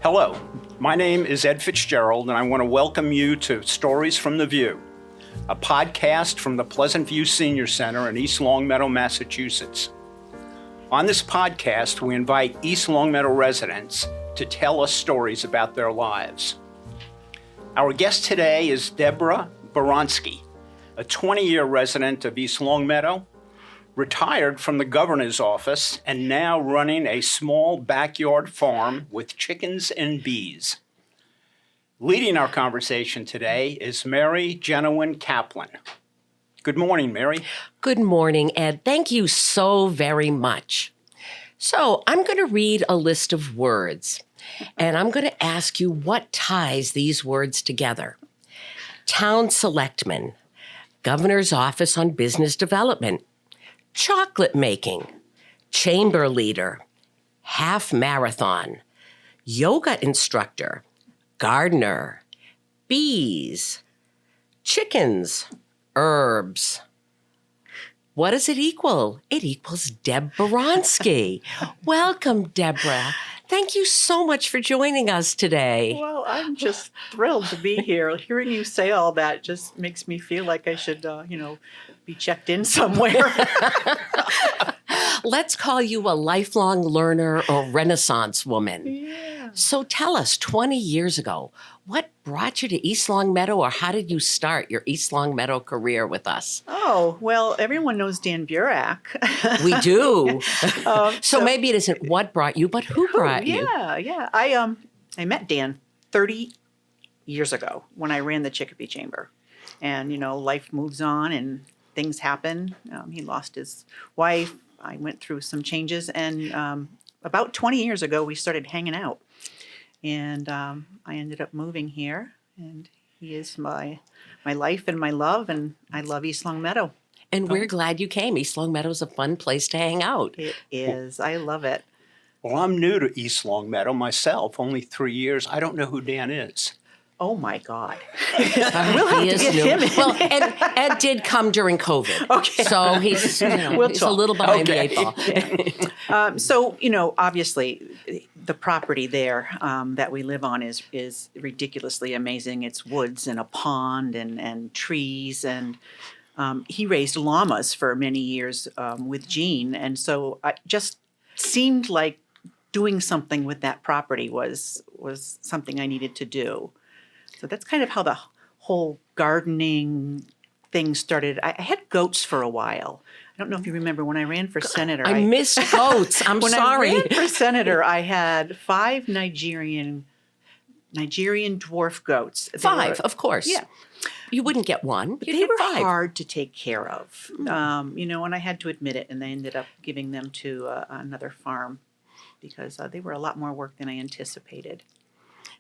Hello, my name is Ed Fitzgerald, and I want to welcome you to Stories from the View, a podcast from the Pleasant View Senior Center in East Longmeadow, Massachusetts. On this podcast, we invite East Longmeadow residents to tell us stories about their lives. Our guest today is Deborah Boronski, a 20-year resident of East Longmeadow, retired from the governor's office, and now running a small backyard farm with chickens and bees. Leading our conversation today is Mary Genowin Kaplan. Good morning, Mary. Good morning, Ed. Thank you so very much. So I'm going to read a list of words, and I'm going to ask you what ties these words together. Town selectman, governor's office on business development, chocolate making, chamber leader, half marathon, yoga instructor, gardener, bees, chickens, herbs. What does it equal? It equals Deb Boronski. Welcome, Deborah. Thank you so much for joining us today. Well, I'm just thrilled to be here. Hearing you say all that just makes me feel like I should, be checked in somewhere. Let's call you a lifelong learner or Renaissance woman. Yeah. So tell us, 20 years ago, what brought you to East Longmeadow, or how did you start your East Longmeadow career with us? Oh, well, everyone knows Dan Burak. We do. So so maybe it isn't what brought you, but who brought you? Yeah. I met Dan 30 years ago when I ran the Chicopee Chamber. And, life moves on and things happen. He lost his wife. I went through some changes. And about 20 years ago, we started hanging out. And I ended up moving here. And he is my life and my love. And I love East Longmeadow. And we're glad you came. East Longmeadow's a fun place to hang out. It is. I love it. Well, I'm new to East Longmeadow myself, only 3 years. I don't know who Dan is. Oh, my God. We'll have to get him in. Well, Ed did come during COVID. Okay. So he's, he's a little behind the eight ball. So, obviously, the property there that we live on is ridiculously amazing. It's woods and a pond and trees. And he raised llamas for many years with Jean. And so it just seemed like doing something with that property was something I needed to do. So that's kind of how the whole gardening thing started. I had goats for a while. I don't know if you remember when I ran for senator. I missed goats. I'm when sorry. When I ran for senator, I had 5 Nigerian dwarf goats. Of course. Yeah. You wouldn't get one. But they were hard to take care of, and I had to admit it, and I ended up giving them to another farm because they were a lot more work than I anticipated.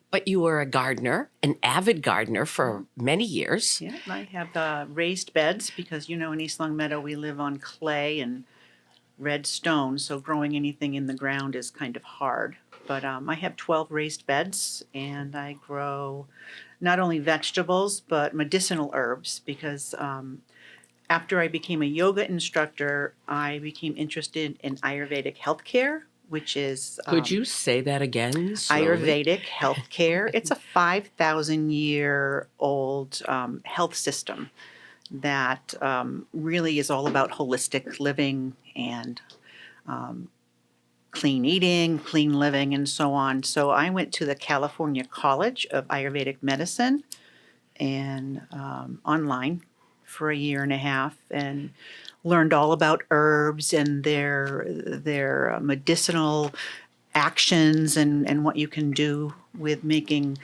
But you were a gardener, an avid gardener for many years. Yeah, I have raised beds because, in East Longmeadow we live on clay and red stone, so growing anything in the ground is kind of hard. But I have 12 raised beds, and I grow not only vegetables but medicinal herbs because after I became a yoga instructor, I became interested in Ayurvedic healthcare, which is... Could you say that again? Slowly? Ayurvedic healthcare. It's a 5,000-year-old health system that really is all about holistic living and clean eating, clean living, and so on. So I went to the California College of Ayurvedic Medicine and online for a year and a half and learned all about herbs and their medicinal actions and what you can do with making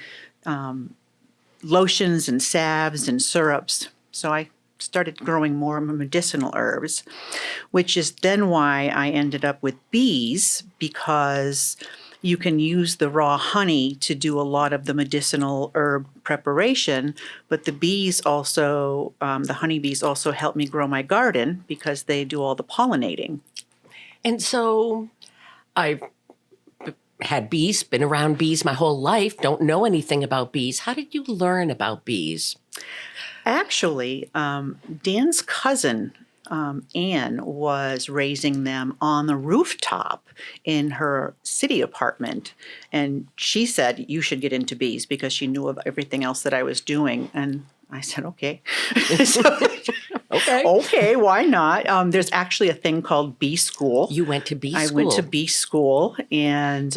lotions and salves and syrups. So I started growing more medicinal herbs, which is then why I ended up with bees, because you can use the raw honey to do a lot of the medicinal herb preparation, but the bees also, the honeybees also help me grow my garden because they do all the pollinating. And so I've had bees, been around bees my whole life, don't know anything about bees. How did you learn about bees? Actually, Dan's cousin Anne was raising them on the rooftop in her city apartment. And she said, you should get into bees because she knew of everything else that I was doing. And I said, okay. Okay. Okay, why not? There's actually a thing called bee school. You went to bee I school. went to bee school, and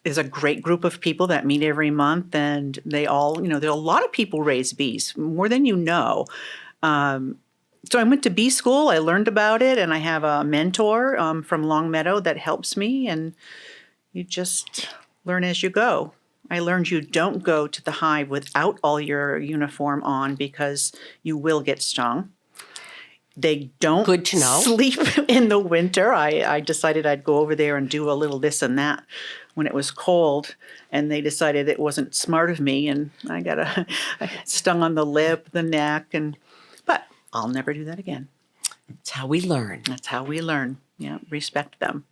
there's a great group of people that meet every month, and they all, there are a lot of people raise bees, more than you know. So I went to bee school. I learned about it, and I have a mentor from Longmeadow that helps me, and you just learn as you go. I learned you don't go to the hive without all your uniform on because you will get stung. They don't Good to know. sleep in the winter. I decided I'd go over there and do a little this and that when it was cold, and they decided it wasn't smart of me, and I got stung on the lip, the neck, but I'll never do that again. That's how we learn. That's how we learn. Yeah, respect them.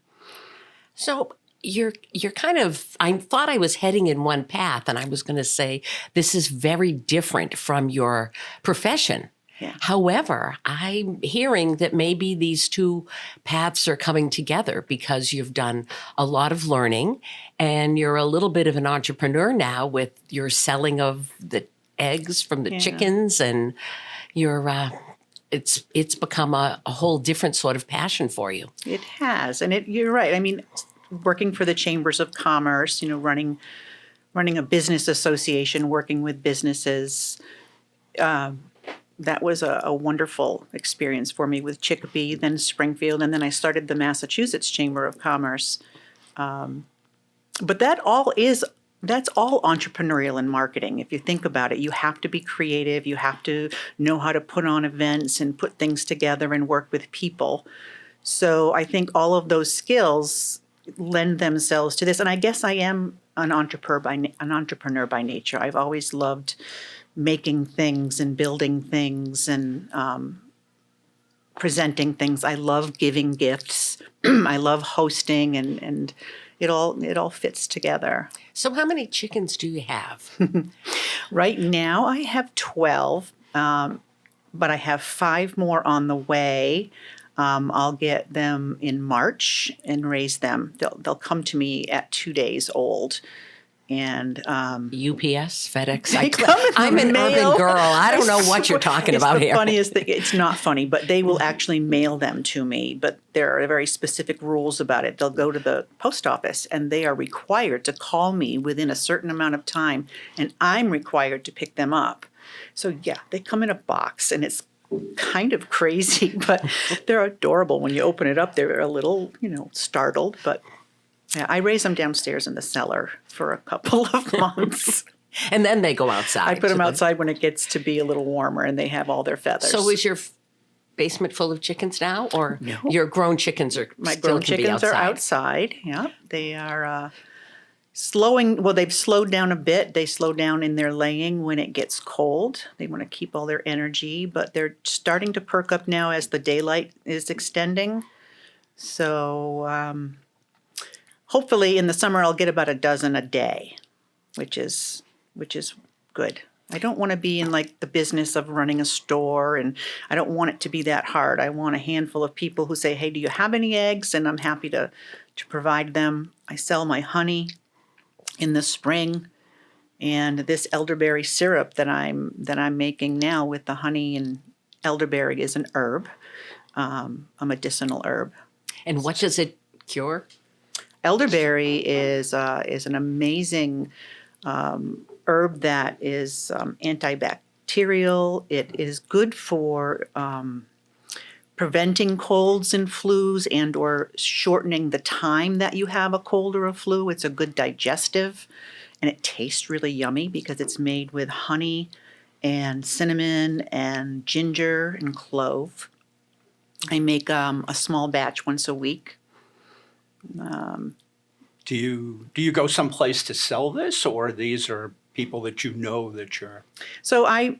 So you're kind of, I thought I was heading in one path, and I was going to say this is very different from your profession. Yeah. However, I'm hearing that maybe these two paths are coming together because you've done a lot of learning and you're a little bit of an entrepreneur now with your selling of the eggs from the chickens, and you're it's become a whole different sort of passion for you. It has, and you're right. I mean, working for the chambers of commerce, running a business association, working with businesses. That was a wonderful experience for me with Chicopee, then Springfield, and then I started the Massachusetts Chamber of Commerce. But that's all entrepreneurial in marketing. If you think about it, you have to be creative. You have to know how to put on events and put things together and work with people. So I think all of those skills lend themselves to this. And I guess I am an entrepreneur by nature. I've always loved making things and building things and presenting things. I love giving gifts. I love hosting, and it all fits together. So how many chickens do you have? Right now I have 12, but I have 5 more on the way. I'll get them in March and raise them. They'll come to me at 2 days old. And UPS, FedEx. They come in the I'm an mail. urban girl. I don't know what you're talking about It's the here. funniest thing. It's not funny, but they will actually mail them to me. But there are very specific rules about it. They'll go to the post office, and they are required to call me within a certain amount of time, and I'm required to pick them up. So yeah, they come in a box, and it's kind of crazy, but they're adorable. When you open it up, they're a little, startled, but yeah, I raise them downstairs in the cellar for a couple of months. And then they go outside. I put them outside when it gets to be a little warmer and they have all their feathers. So is your basement full of chickens now, or No. your grown chickens are My still grown can be chickens outside? are outside. Yeah, they are slowing. Well, they've slowed down a bit. They slow down in their laying when it gets cold. They want to keep all their energy, but they're starting to perk up now as the daylight is extending. So hopefully in the summer I'll get about a dozen a day, which is good. I don't want to be in like the business of running a store, and I don't want it to be that hard. I want a handful of people who say, "Hey, do you have any eggs?" And I'm happy to provide them. I sell my honey in the spring, and this elderberry syrup that I'm making now with the honey and elderberry is an herb, a medicinal herb. And what does it cure? Elderberry is an amazing herb that is antibacterial. It is good for preventing colds and flus and or shortening the time that you have a cold or a flu. It's a good digestive, and it tastes really yummy because it's made with honey and cinnamon and ginger and clove. I make a small batch once a week. Do you go someplace to sell this, or these are people that that you're? So I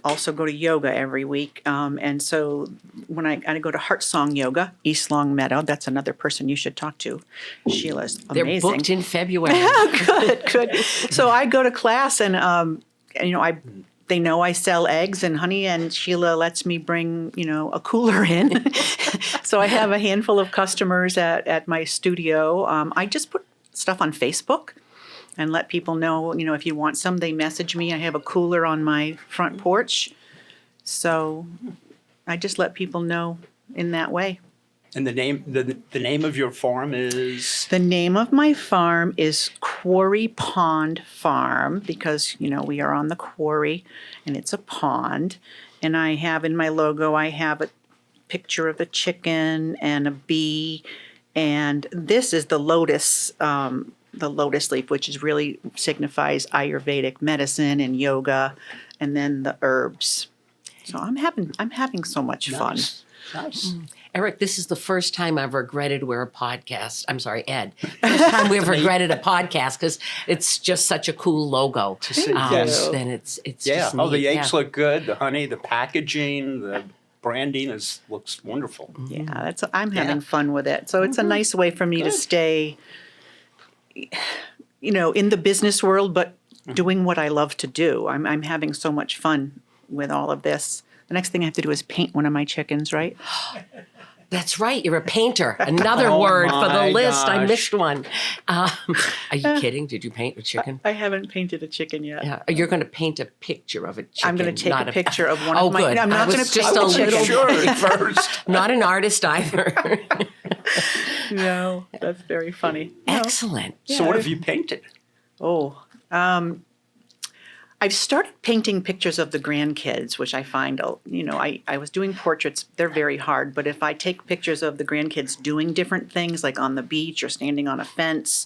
also go to yoga every week, and so when I go to Heart Song Yoga, East Longmeadow, that's another person you should talk to. Sheila's They're amazing. booked in February. Good. So I go to class, and they know I sell eggs and honey, and Sheila lets me bring, a cooler in. So I have a handful of customers at my studio. I just put stuff on Facebook and let people know, if you want some, they message me. I have a cooler on my front porch. So I just let people know in that way. And the name of your farm is? The name of my farm is Quarry Pond Farm because, we are on the quarry and it's a pond. And I have in my logo, I have a picture of a chicken and a bee. And this is the lotus leaf, which is really signifies Ayurvedic medicine and yoga, and then the herbs. So I'm having so much fun. Nice. Eric, this is the first time I've regretted we're a podcast. I'm sorry, Ed. First time we've regretted a podcast because it's just such a cool logo. Yes. Then it's Yeah. just Oh, the neat. eggs look good. The honey, the packaging, the branding looks wonderful. Yeah, I'm having fun with it. So it's a nice way for me to stay, in the business world, but doing what I love to do. I'm having so much fun with all of this. The next thing I have to do is paint one of my chickens, right? That's right. You're a painter. Another Oh word for the my list. I gosh. missed one. Are you kidding? Did you paint a chicken? I haven't painted a chicken yet. Yeah. You're going to paint a picture of a chicken. I'm going to take not a picture of one of my. good. I'm not I going was to just paint a the little chicken. Sure, first. Not an artist either. No, that's very funny. Excellent. So what have you painted? Oh, I've started painting pictures of the grandkids, which I find, I was doing portraits. They're very hard, but if I take pictures of the grandkids doing different things, like on the beach or standing on a fence,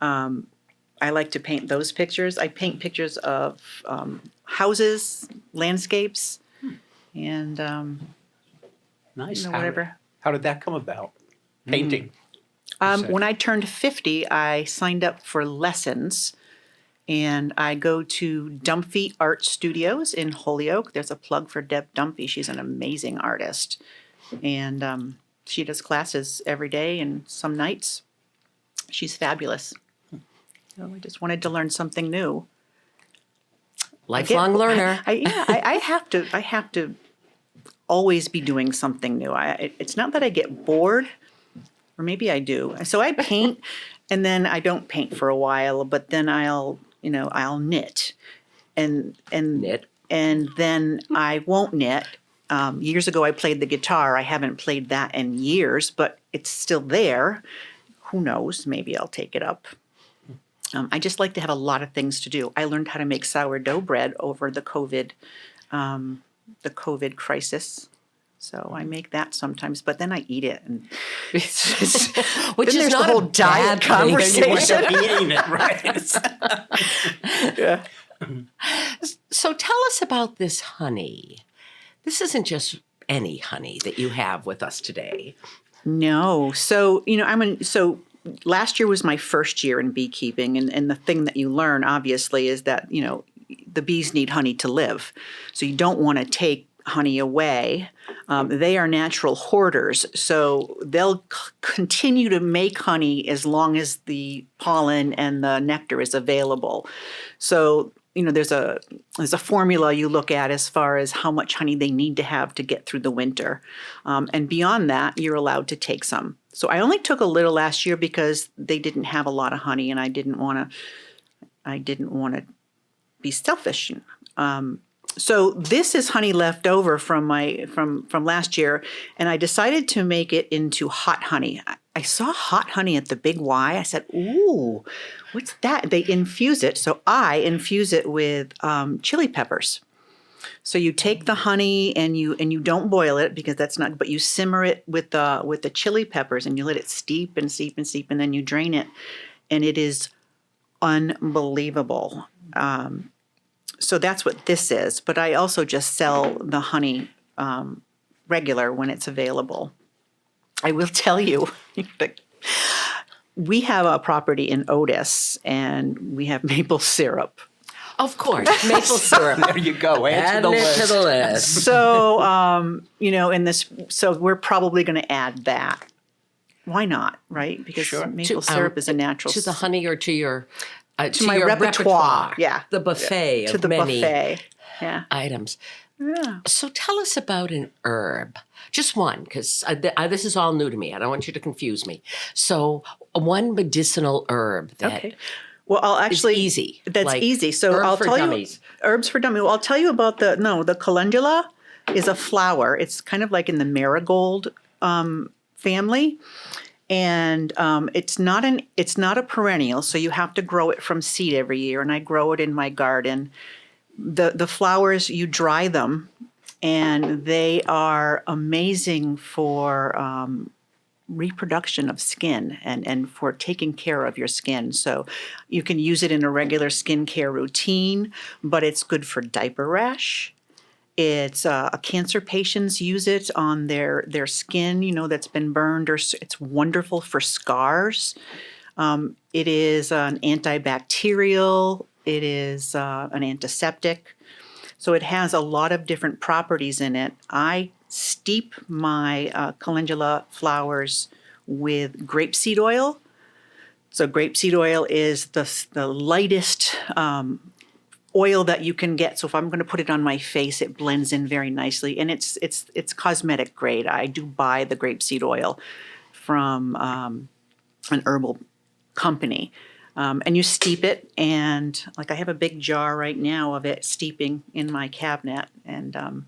I like to paint those pictures. I paint pictures of houses, landscapes, and Nice. whatever. How did that come about? Painting. When I turned 50, I signed up for lessons. And I go to Dumphy Art Studios in Holyoke. There's a plug for Deb Dumphy. She's an amazing artist. And she does classes every day and some nights. She's fabulous. So I just wanted to learn something new. Lifelong learner. I have to always be doing something new. It's not that I get bored, or maybe I do. So I paint, and then I don't paint for a while, but then I'll knit, and Knit. and then I won't knit. Years ago, I played the guitar. I haven't played that in years, but it's still there. Who knows? Maybe I'll take it up. I just like to have a lot of things to do. I learned how to make sourdough bread over the COVID crisis. So I make that sometimes, but then I eat it, and Which then is there's not the whole a diet bad thing. You wind conversation. up eating it, right? Yeah. So tell us about this honey. This isn't just any honey that you have with us today. No. So, so last year was my first year in beekeeping. And the thing that you learn, obviously, is that, the bees need honey to live. So you don't want to take honey away. They are natural hoarders. So they'll continue to make honey as long as the pollen and the nectar is available. So, there's a formula you look at as far as how much honey they need to have to get through the winter. And beyond that, you're allowed to take some. So I only took a little last year because they didn't have a lot of honey, and I didn't want to be selfish. So this is honey left over from last year, and I decided to make it into hot honey. I saw hot honey at the Big Y. I said, "Ooh, what's that?" They infuse it, so I infuse it with chili peppers. So you take the honey and you don't boil it because that's not, but you simmer it with the chili peppers and you let it steep and steep and steep, and then you drain it, and it is unbelievable. So that's what this is. But I also just sell the honey regular when it's available. I will tell you that we have a property in Otis, and we have maple syrup. Of course, maple syrup. There you go. Add to the Add it list. to the list. So, so we're probably going to add that. Why not, right? Because Sure. maple syrup is a natural. To the honey or to your to my your repertoire. Yeah. the buffet to of the many. buffet. Yeah. items. Yeah. So tell us about an herb. Just one, because this is all new to me. I don't want you to confuse me. So one medicinal herb that Okay. Well, I'll actually easy. That's like easy. So herb I'll for tell dummies. you herbs for dummies. Well, I'll tell you about the calendula is a flower. It's kind of like in the marigold family, and it's not a perennial. So you have to grow it from seed every year, and I grow it in my garden. The flowers, you dry them, and they are amazing for reproduction of skin and for taking care of your skin. So you can use it in a regular skincare routine, but it's good for diaper rash. It's cancer patients use it on their skin, that's been burned, or it's wonderful for scars. It is an antibacterial. It is an antiseptic. So it has a lot of different properties in it. I steep my calendula flowers with grapeseed oil. So grapeseed oil is the lightest oil that you can get. So if I'm going to put it on my face, it blends in very nicely, and it's cosmetic grade. I do buy the grapeseed oil from an herbal company. And you steep it, and like I have a big jar right now of it steeping in my cabinet, and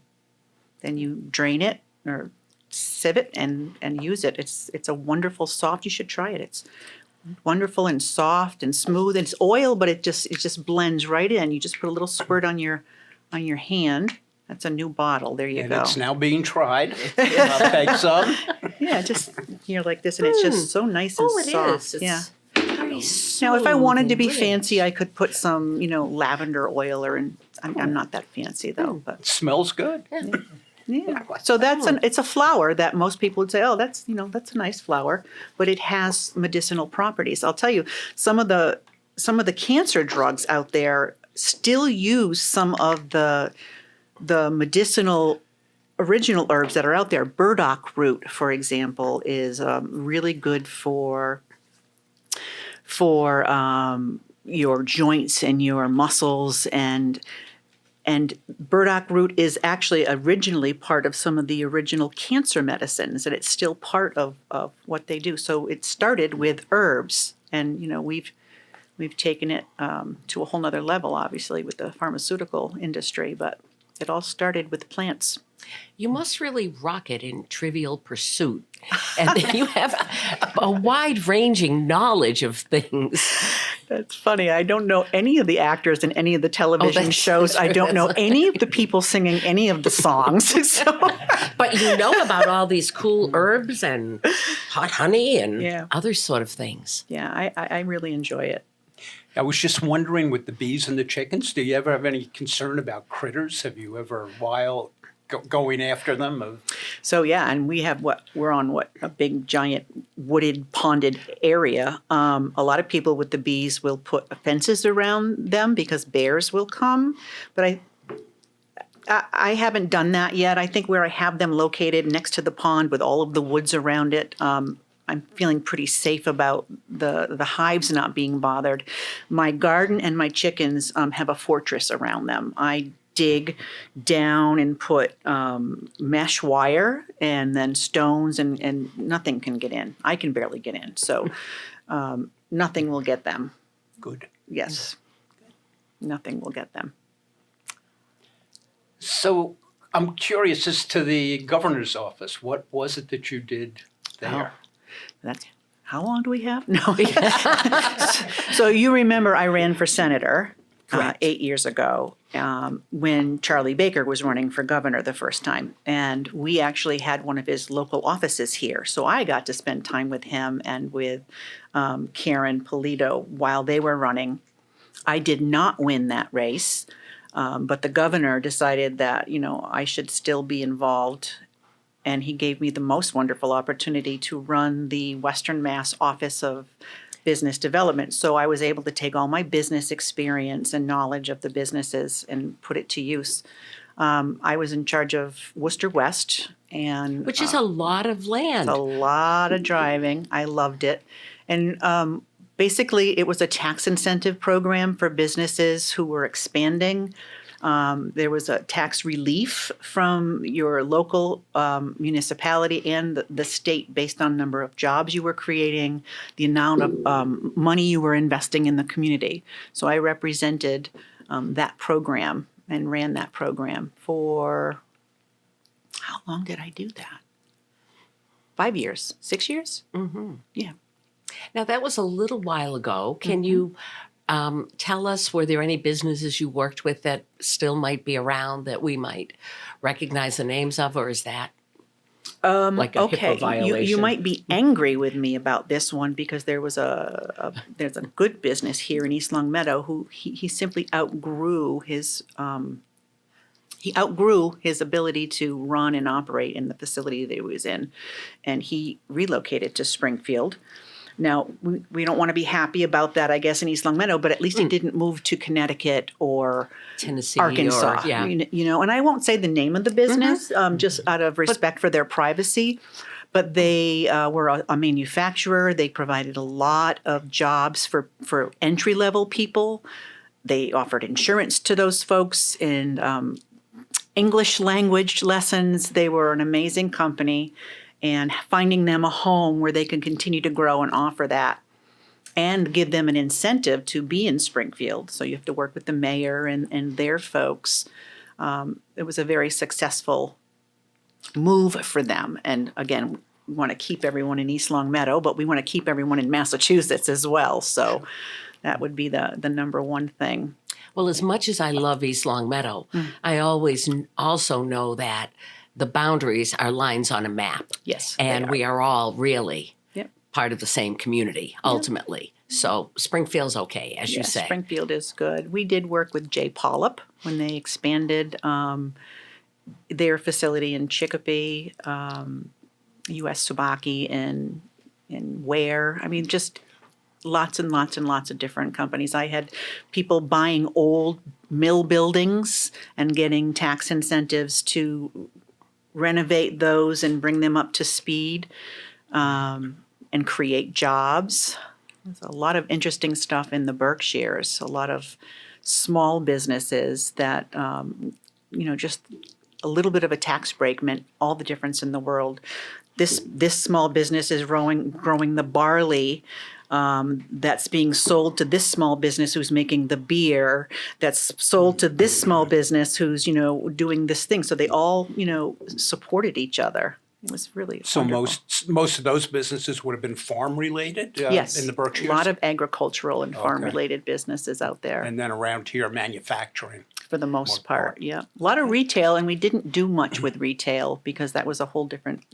then you drain it or sieve it and use it. It's a wonderful soft. You should try it. It's wonderful and soft and smooth. It's oil, but it just blends right in. You just put a little squirt on your hand. That's a new bottle. There you And go. it's now being tried. I'll take some. Yeah, just like this, and it's just so nice and Oh, it soft. is. It's Yeah. very Now, if I wanted to be smooth and fancy, rich. I could put some, lavender oil, I'm not that fancy though. But It smells good. yeah, so it's a flower that most people would say, oh, that's a nice flower, but it has medicinal properties. I'll tell you, some of the cancer drugs out there still use some of the medicinal original herbs that are out there. Burdock root, for example, is really good for your joints and your muscles, and burdock root is actually originally part of some of the original cancer medicines, and it's still part of what they do. So it started with herbs, and we've taken it to a whole nother level, obviously, with the pharmaceutical industry, but it all started with plants. You must really rock it in Trivial Pursuit. And you have a wide-ranging knowledge of things. That's funny. I don't know any of the actors in any of the television that's shows. I true. don't know any of the people singing any of the songs. So, But you know about all these cool herbs and hot honey and Yeah. other sort of things. yeah, I really enjoy it. I was just wondering, with the bees and the chickens, do you ever have any concern about critters? Have you ever, while going after them? So yeah, and we're on a big giant wooded ponded area. A lot of people with the bees will put fences around them because bears will come, but I haven't done that yet. I think where I have them located next to the pond with all of the woods around it, I'm feeling pretty safe about the hives not being bothered. My garden and my chickens have a fortress around them. I dig down and put mesh wire and then stones, and nothing can get in. I can barely get in. So nothing will get them. Good. Yes. Nothing will get them. So I'm curious as to the governor's office. What was it that you did there? How long do we have? No. So you remember I ran for senator 8 years ago when Charlie Baker was running for governor the first time. And we actually had one of his local offices here. So I got to spend time with him and with Karen Polito while they were running. I did not win that race, but the governor decided that, I should still be involved. And he gave me the most wonderful opportunity to run the Western Mass Office of Business Development. So I was able to take all my business experience and knowledge of the businesses and put it to use. I was in charge of Worcester West, and Which is a lot of land. a lot of driving. I loved it. And basically, it was a tax incentive program for businesses who were expanding. There was a tax relief from your local municipality and the state based on number of jobs you were creating, the amount of money you were investing in the community. So I represented that program and ran that program for, how long did I do that? 5 years, 6 years? Mm-hmm. Yeah. Now, that was a little while ago. Can you tell us, were there any businesses you worked with that still might be around that we might recognize the names of, or is that like a HIPAA violation? You might be angry with me about this one because there was there's a good business here in East Long Meadow who he simply outgrew his ability to run and operate in the facility that he was in, and he relocated to Springfield. Now, we don't want to be happy about that, I guess, in East Long Meadow, but at least he didn't move to Connecticut or Tennessee, Arkansas. or, yeah. You know, and I won't say the name of the business, just out of respect for their privacy. But they were a manufacturer. They provided a lot of jobs for entry-level people. They offered insurance to those folks and English language lessons. They were an amazing company. And finding them a home where they can continue to grow and offer that and give them an incentive to be in Springfield. So you have to work with the mayor and their folks. It was a very successful move for them. And again, we want to keep everyone in East Long Meadow, but we want to keep everyone in Massachusetts as well. So that would be the number one thing. Well, as much as I love East Long Meadow, I always also know that the boundaries are lines on a map. Yes, and we are all really Yep. part of the same community, ultimately. So Springfield's okay, as you Yes, say. Springfield is good. We did work with J. Pollock when they expanded their facility in Chicopee, U.S. Subaki, and Ware. I mean, just lots and lots and lots of different companies. I had people buying old mill buildings and getting tax incentives to renovate those and bring them up to speed and create jobs. There's a lot of interesting stuff in the Berkshires, a lot of small businesses that, just a little bit of a tax break meant all the difference in the world. This small business is growing the barley that's being sold to this small business who's making the beer that's sold to this small business who's, doing this thing. So they all, supported each other. It was really So wonderful. most of those businesses would have been farm related Yes, in the Berkshires? a lot of agricultural and farm-related businesses out there. And then around here, manufacturing. For the most part, yeah. A lot of retail, and we didn't do much with retail because that was a whole different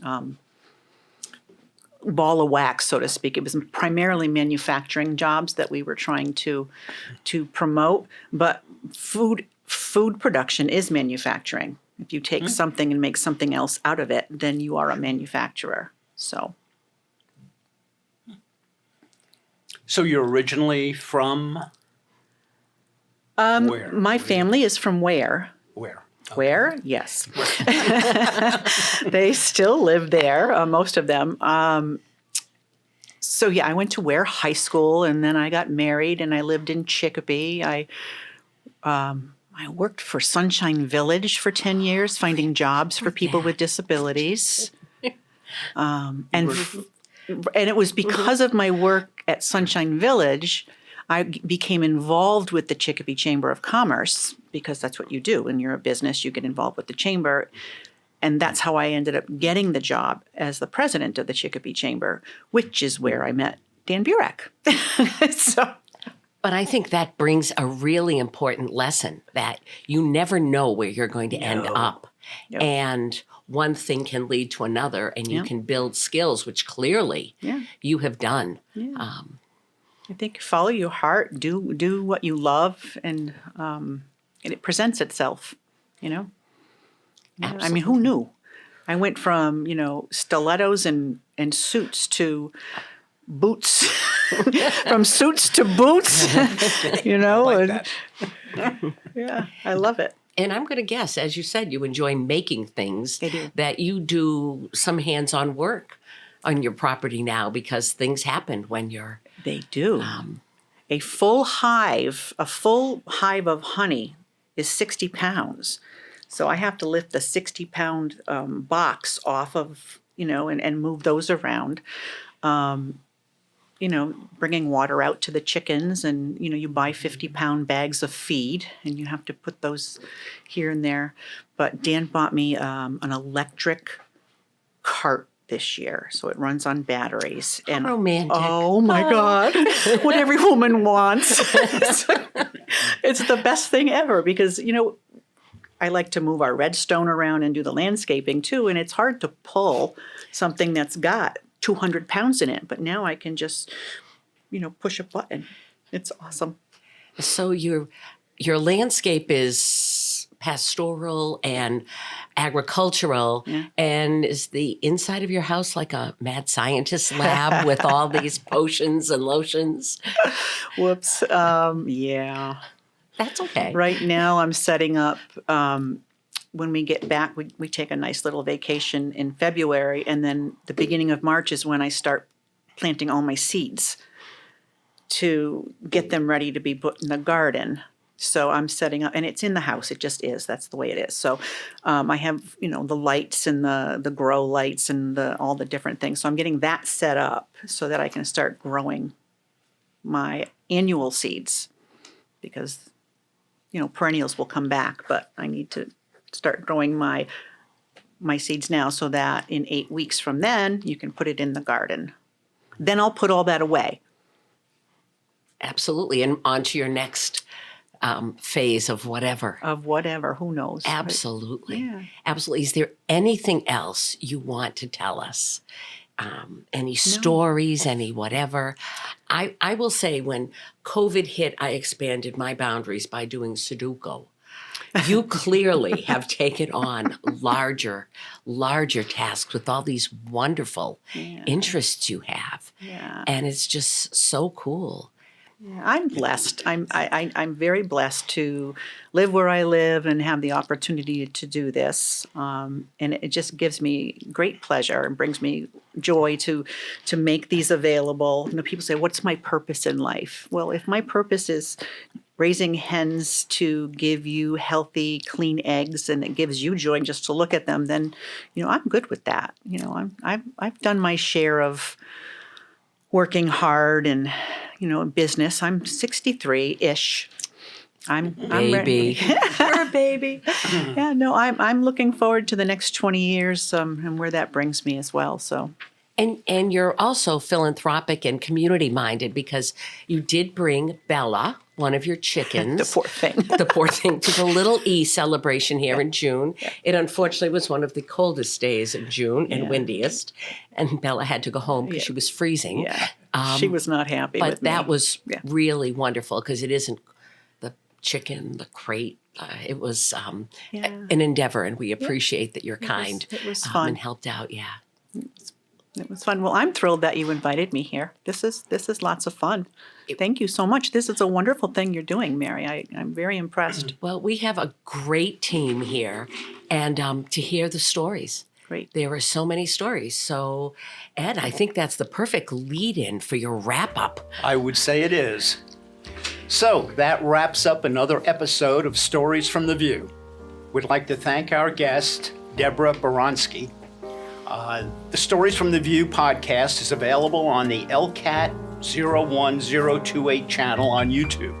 ball of wax, so to speak. It was primarily manufacturing jobs that we were trying to promote. But food production is manufacturing. If you take something and make something else out of it, then you are a manufacturer. So you're originally from where? my family is from Ware. Where? Where? Yes. They still live there, most of them. So yeah, I went to Ware High School, and then I got married, and I lived in Chicopee. I worked for Sunshine Village for 10 years, finding jobs for people with disabilities. And it was because of my work at Sunshine Village, I became involved with the Chicopee Chamber of Commerce, because that's what you do. When you're a business, you get involved with the chamber. And that's how I ended up getting the job as the president of the Chicopee Chamber, which is where I met Dan Burek. But I think that brings a really important lesson that you never know where you're going to end up. Yep. And one thing can lead to another, and you can build skills, which clearly you have done. Yeah. I think follow your heart, do what you love, and it presents itself, Yeah. I mean, who knew? I went from, stilettos and suits to boots, from suits to boots, I like that. Yeah, I love it. And I'm going to guess, as you said, you enjoy making things, I do. that you do some hands-on work on your property now because things happen when you're... They do. A full hive of honey is 60 pounds. So I have to lift the 60-pound box off of, and move those around. Bringing water out to the chickens, and, you buy 50-pound bags of feed and you have to put those here and there. But Dan bought me an electric cart this year, so it runs on batteries. And romantic. Oh my God, what every woman wants. It's the best thing ever because, I like to move our redstone around and do the landscaping too, and it's hard to pull something that's got 200 pounds in it. But now I can just, push a button. It's awesome. So your landscape is pastoral and agricultural, and is the inside of your house like a mad scientist lab with all these potions and lotions? Whoops. Yeah. That's okay. Right now I'm setting up, when we get back, we take a nice little vacation in February, and then the beginning of March is when I start planting all my seeds to get them ready to be put in the garden. So I'm setting up, and it's in the house. It just is. That's the way it is. So I have, the lights and the grow lights and all the different things. So I'm getting that set up so that I can start growing my annual seeds because, perennials will come back, but I need to start growing my seeds now so that in 8 weeks from then, you can put it in the garden. Then I'll put all that away. Absolutely. And on to your next phase of whatever. Who knows? Absolutely. Yeah. Absolutely. Is there anything else you want to tell us? Any stories, any whatever? I will say when COVID hit, I expanded my boundaries by doing Sudoku. You clearly have taken on larger tasks with all these wonderful interests you have. Yeah. And it's just so cool. Yeah, I'm blessed. I'm very blessed to live where I live and have the opportunity to do this. And it just gives me great pleasure and brings me joy to make these available. People say, "What's my purpose in life?" Well, if my purpose is raising hens to give you healthy, clean eggs, and it gives you joy just to look at them, then I'm good with that. I've done my share of working hard and in business. I'm 63-ish. I'm ready. You're a baby. Yeah, no, I'm looking forward to the next 20 years and where that brings me as well. So. And you're also philanthropic and community minded because you did bring Bella, one of your chickens. The poor thing. The poor thing, to the Little E celebration here in June. Yeah. It unfortunately was one of the coldest days in June and windiest. And Bella had to go home because she was freezing. Yeah. She was not happy with me. But that was really wonderful because it isn't the chicken, the crate. It was an endeavor, and we appreciate that you're kind. It was fun. And helped out, It was fun. Well, I'm thrilled that you invited me here. This is lots of fun. Thank you so much. This is a wonderful thing you're doing, Mary. I'm very impressed. Well, we have a great team here, and to hear the stories. Great. There are so many stories. So, Ed, I think that's the perfect lead-in for your wrap-up. I would say it is. So that wraps up another episode of Stories from the View. We'd like to thank our guest, Deborah Boronski. The Stories from the View podcast is available on the LCAT 01028 channel on YouTube.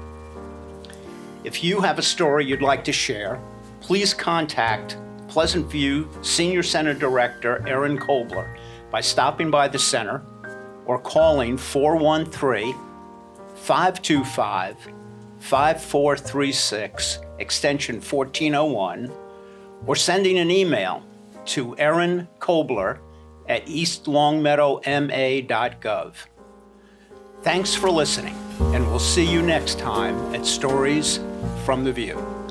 If you have a story you'd like to share, please contact Pleasant View Senior Center Director Erin Kobler by stopping by the center or calling 413-525-5436, extension 1401, or sending an email to Erin Kobler at eastlongmeadowma.gov. Thanks for listening, and we'll see you next time at Stories from the View.